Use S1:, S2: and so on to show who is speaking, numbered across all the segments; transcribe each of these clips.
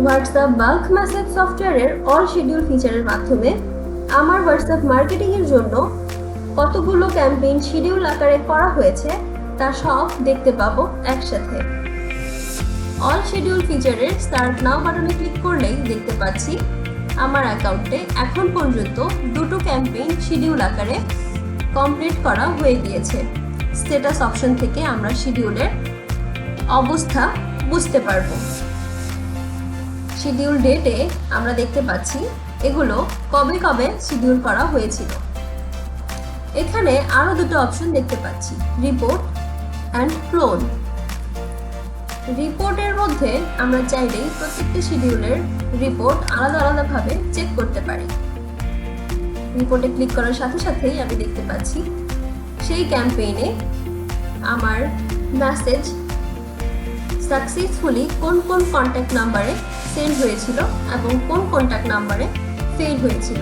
S1: WhatsApp bulk message সফটওয়্যারের all schedule ফিচারের মাধ্যমে আমার হোয়াটসঅ্যাপ মার্কেটিংয়ের জন্য কতগুলো ক্যাম্পেইন শিডিউল আকারে করা হয়েছে তা সব দেখতে পাবো একসাথে। অল শিডিউল ফিচারের স্টার্ট নাও বাটনে ক্লিক করলেই দেখতে পাচ্ছি আমার অ্যাকাউন্টে এখন পর্যন্ত দুটো ক্যাম্পেইন শিডিউল আকারে কমপ্লিট করা হয়ে গিয়েছে। স্ট্যাটাস অপশন থেকে আমরা শিডিউলের অবস্থা বুঝতে পারবো। শিডিউল ডেটে আমরা দেখতে পাচ্ছি এগুলো কবে কবে শিডিউল করা হয়েছিল। এখানে আরো দুটো অপশন দেখতে পাচ্ছি, রিপোর্ট অ্যান্ড ক্লোন। রিপোর্টের মধ্যে আমরা চাইলেই প্রত্যেকটা শিডিউলের রিপোর্ট আলাদা আলাদাভাবে চেক করতে পারি। রিপোর্টে ক্লিক করার সাথে সাথেই আমি দেখতে পাচ্ছি সেই ক্যাম্পেইনে আমার মেসেজ সাকসেসফুলি কোন কোন কন্ট্যাক্ট নাম্বারে সেন্ড হয়েছিল এবং কোন কন্ট্যাক্ট নাম্বারে ফেল হয়েছিল।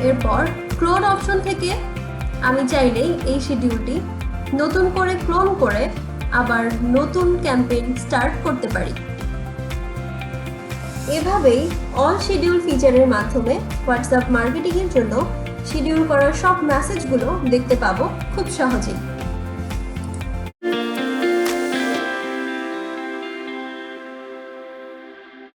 S1: এরপর ক্লোন অপশন থেকে আমি চাইলেই এই শিডিউলটি নতুন করে ক্লোন করে আবার নতুন ক্যাম্পেইন স্টার্ট করতে পারি। এভাবেই অল শিডিউল ফিচারের মাধ্যমে হোয়াটসঅ্যাপ মার্কেটিংয়ের জন্য শিডিউল করার সব মেসেজগুলো দেখতে পাবো খুব সহজেই।